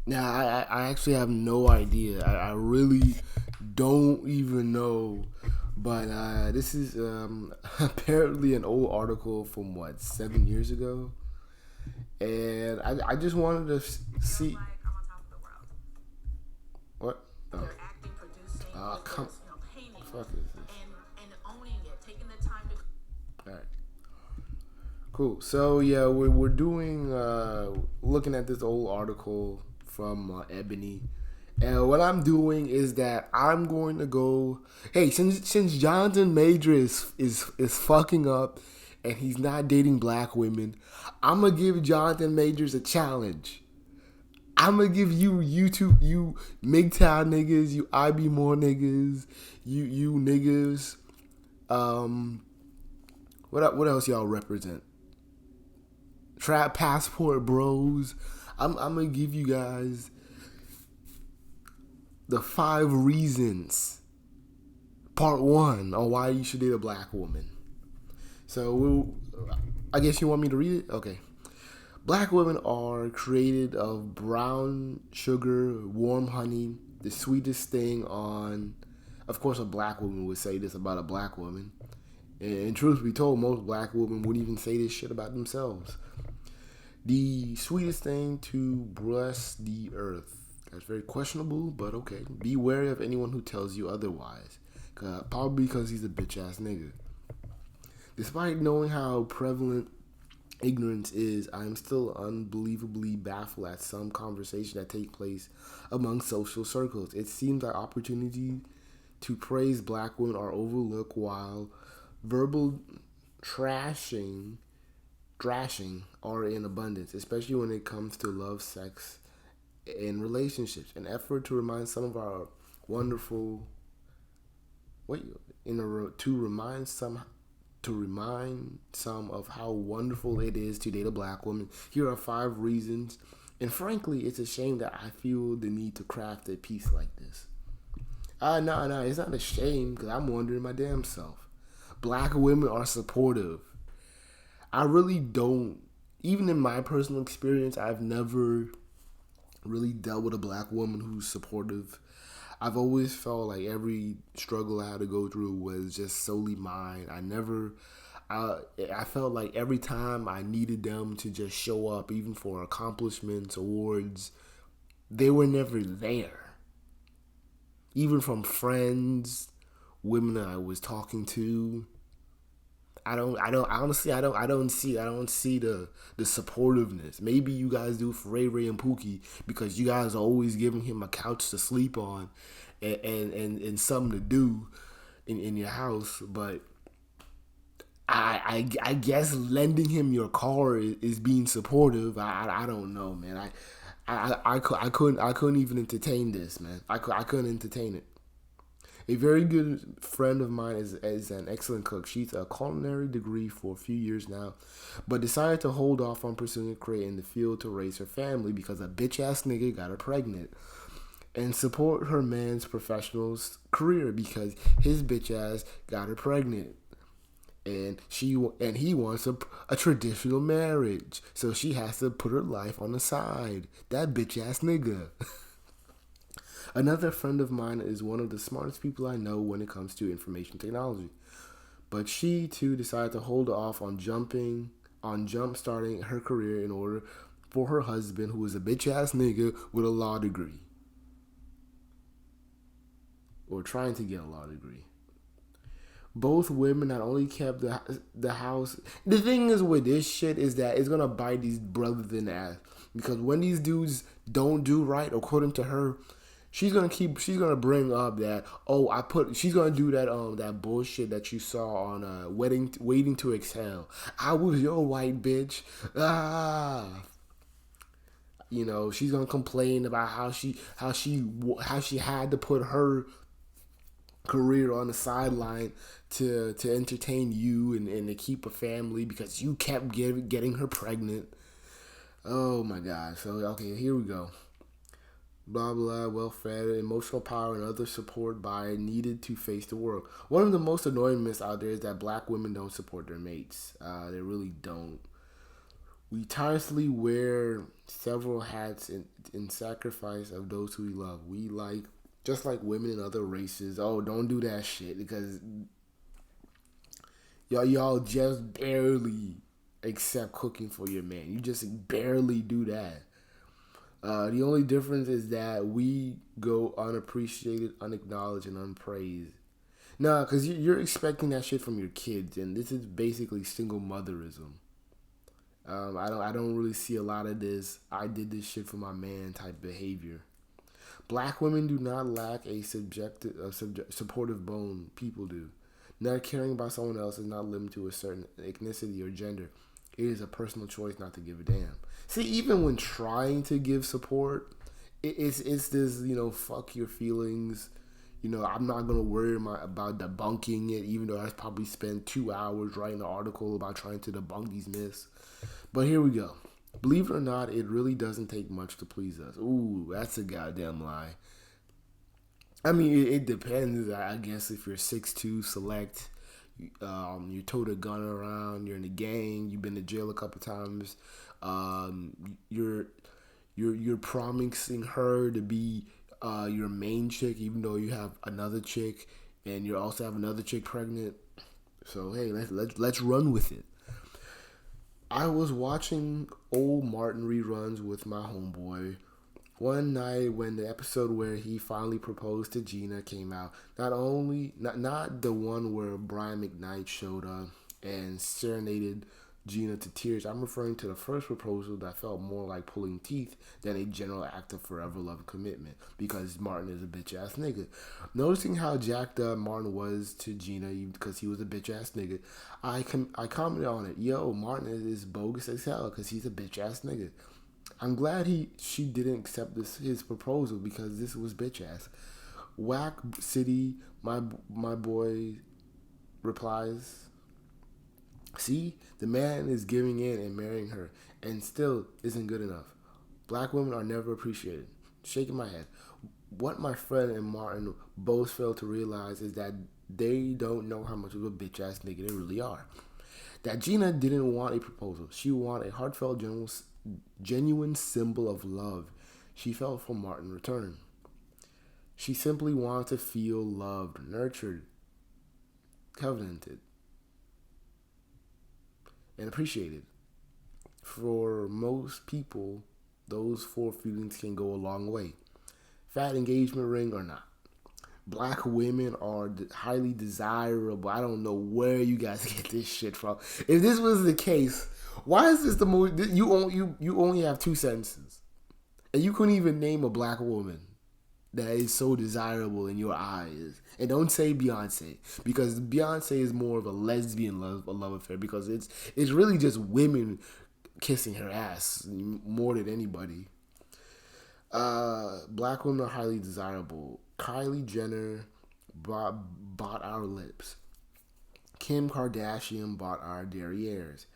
Now, I actually have no idea. I really don't even know. But this is apparently an old article from what, 7 years ago, and I just wanted to see what. Oh, come, fuck is this? All right, cool. So yeah, we're doing looking at this old article from Ebony. And what I'm doing is that I'm going to go. Hey, since Jonathan Major is fucking up, and he's not dating black women, I'm gonna give Jonathan Majors a challenge. I'm gonna give you YouTube, you MGTOW niggas, you IB More niggas, you niggas. Um, what else y'all represent? Trap Passport Bros. I'm gonna give you guys the 5 reasons, part one, on why you should date a black woman. So I guess you want me to read it? Okay. Black women are created of brown sugar, warm honey, the sweetest thing on. Of course, a black woman would say this about a black woman. And truth be told, most black women wouldn't even say this shit about themselves. The sweetest thing to bless the earth. That's very questionable, but okay. Be wary of anyone who tells you otherwise. Probably because he's a bitch ass nigga. Despite knowing how prevalent ignorance is, I am still unbelievably baffled at some conversation that take place among social circles. It seems that opportunities to praise black women are overlooked while verbal trashing thrashing are in abundance, especially when it comes to love, sex, and relationships. An effort to remind some of our wonderful wait in a to remind some of how wonderful it is to date a black woman. Here are 5 reasons, and frankly, it's a shame that I feel the need to craft a piece like this. No, it's not a shame because I'm wondering my damn self. Black women are supportive. I really don't. Even in my personal experience, I've never really dealt with a black woman who's supportive. I've always felt like every struggle I had to go through was just solely mine. I felt like every time I needed them to just show up, even for accomplishments, awards, they were never there. Even from friends, women I was talking to, I don't see the supportiveness. Maybe you guys do for Ray Ray and Pookie because you guys are always giving him a couch to sleep on, and something to do in your house. But I guess lending him your car is being supportive. I don't know, man. I couldn't even entertain this, man. I couldn't entertain it. A very good friend of mine is an excellent cook. She's a culinary degree for a few years now, but decided to hold off on pursuing a career in the field to raise her family because a bitch ass nigga got her pregnant, and support her man's professional career because his bitch ass got her pregnant. And he wants a traditional marriage, so she has to put her life on the side. That bitch ass nigga. Another friend of mine is one of the smartest people I know when it comes to information technology. But she too decided to hold off on jump starting her career in order for her husband, who is a bitch ass nigga with a law degree. Or trying to get a law degree. Both women not only kept the house. The thing is with this shit is that it's gonna bite these brothers in the ass. Because when these dudes don't do right, according to her, she's gonna bring up that, she's gonna do that bullshit that you saw on waiting to exhale. I was your white bitch. She's gonna complain about how she had to put her career on the sideline to entertain you and to keep a family because you kept getting her pregnant. Oh my god. So okay, here we go. Blah blah, well fed, emotional power, and other support by needed to face the world. One of the most annoying myths out there is that black women don't support their mates. They really don't. We tirelessly wear several hats in sacrifice of those who we love. We like, just like women in other races. Oh, don't do that shit because y'all just barely accept cooking for your man. You just barely do that. The only difference is that we go unappreciated, unacknowledged, and unpraised. Nah, because you're expecting that shit from your kids, and this is basically single motherism. I don't really see a lot of this. I did this shit for my man type behavior. Black women do not lack supportive bone. People do. Not caring about someone else is not limited to a certain ethnicity or gender. It is a personal choice not to give a damn. See, even when trying to give support, it's this, fuck your feelings. I'm not gonna worry about debunking it, even though I probably spent 2 hours writing an article about trying to debunk these myths. But here we go. Believe it or not, it really doesn't take much to please us. Ooh, that's a goddamn lie. I mean, it depends. I guess if you're 6'2", select, you towed a gun around, you're in a gang, you've been to jail a couple times, you're promising her to be your main chick, even though you have another chick, and you also have another chick pregnant. So hey, let's run with it. I was watching old Martin reruns with my homeboy one night when the episode where he finally proposed to Gina came out. Not the one where Brian McKnight showed up and serenaded Gina to tears. I'm referring to the first proposal that felt more like pulling teeth than a general act of forever love and commitment, because Martin is a bitch ass nigga. Noticing how jacked up Martin was to Gina because he was a bitch ass nigga, I commented on it. Yo, Martin is bogus as hell because he's a bitch ass nigga. I'm glad she didn't accept his proposal because this was bitch ass. Whack City, my boy replies, see, the man is giving in and marrying her, and still isn't good enough. Black women are never appreciated. Shaking my head. What my friend and Martin both fail to realize is that they don't know how much of a bitch ass nigga they really are. That Gina didn't want a proposal. She wanted a heartfelt, genuine symbol of love she felt from Martin's return. She simply wanted to feel loved, nurtured, covenanted, and appreciated. For most people, those four feelings can go a long way. Fat engagement ring or not. Black women are highly desirable. I don't know where you guys get this shit from. If this was the case, why is this the most? You only have 2 sentences, and you couldn't even name a black woman that is so desirable in your eyes. And don't say Beyonce, because Beyonce is more of a lesbian love affair, because it's really just women kissing her ass more than anybody. Black women are highly desirable. Kylie Jenner bought our lips. Kim Kardashian bought our derrieres.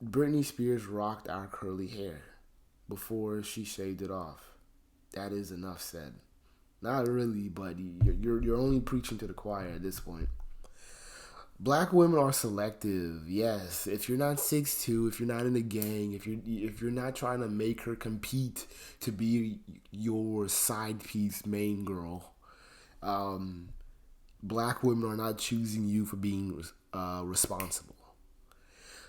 Britney Spears rocked our curly hair before she shaved it off. That is enough said. Not really, but you're only preaching to the choir at this point. Black women are selective. Yes, if you're not 6'2", if you're not in a gang, if you're not trying to make her compete to be your side piece main girl, black women are not choosing you for being responsible.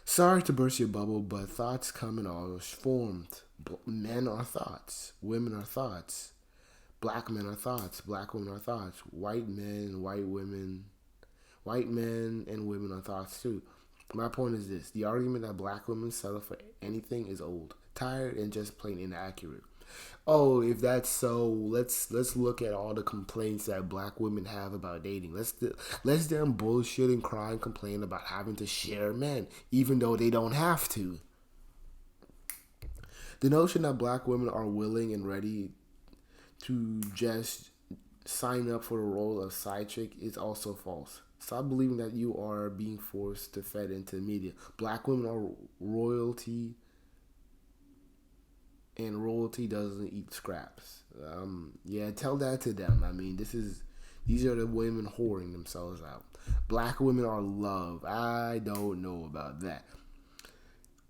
Sorry to burst your bubble, but thoughts come in all forms. Men are thoughts. Women are thoughts. Black men are thoughts. Black women are thoughts. White men, white women. White men and women are thoughts too. My point is this: the argument that black women settle for anything is old, tired, and just plain inaccurate. Oh, if that's so, let's look at all the complaints that black women have about dating. Let's them bullshit and cry and complain about having to share men, even though they don't have to. The notion that black women are willing and ready to just sign up for the role of side chick is also false. Stop believing that you are being forced to fed into the media. Black women are royalty, and royalty doesn't eat scraps. Yeah, tell that to them. I mean, these are the women whoring themselves out. Black women are love. I don't know about that.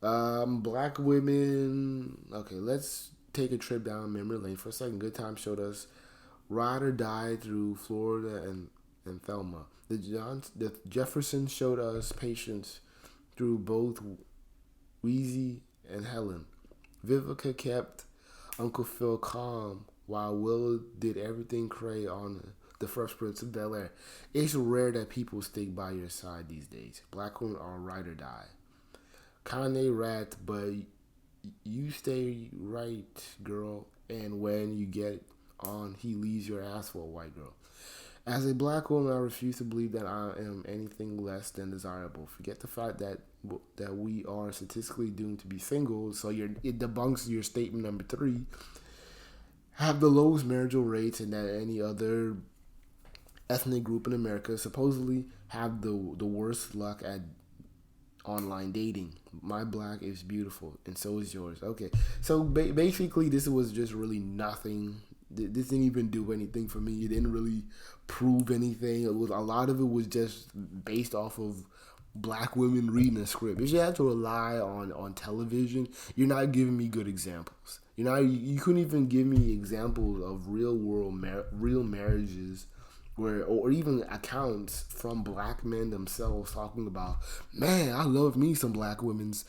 Black women. Okay, let's take a trip down memory lane for a second. Good Time showed us Ride or Die through Florida and Thelma. The Jefferson showed us Patience through both Wheezy and Helen. Vivica kept Uncle Phil calm while Willow did everything Cray on the Fresh Prince of Bel Air. It's rare that people stick by your side these days. Black women are ride or die. Kanye rat, but you stay right, girl. And when you get on, he leaves your ass for a white girl. As a black woman, I refuse to believe that I am anything less than desirable. Forget the fact that we are statistically doomed to be single. So it debunks your statement number 3. Have the lowest marital rates, and that any other ethnic group in America supposedly have the worst luck at online dating. My black is beautiful, and so is yours. Okay, so basically, this was just really nothing. This didn't even do anything for me. It didn't really prove anything. It was a lot of it was just based off of black women reading a script. If you have to rely on television, you're not giving me good examples. You couldn't even give me examples of real world real marriages where, or even accounts from black men themselves talking about, man, I love me some black women's.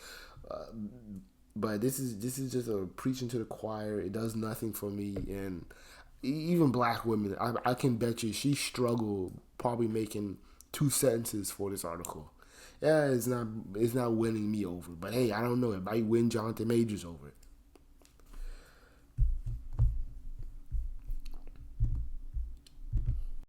But this is just a preaching to the choir. It does nothing for me, and even black women, I can bet you she struggled probably making 2 sentences for this article. Yeah, it's not winning me over, but hey, I don't know. It might win Jonathan Majors over.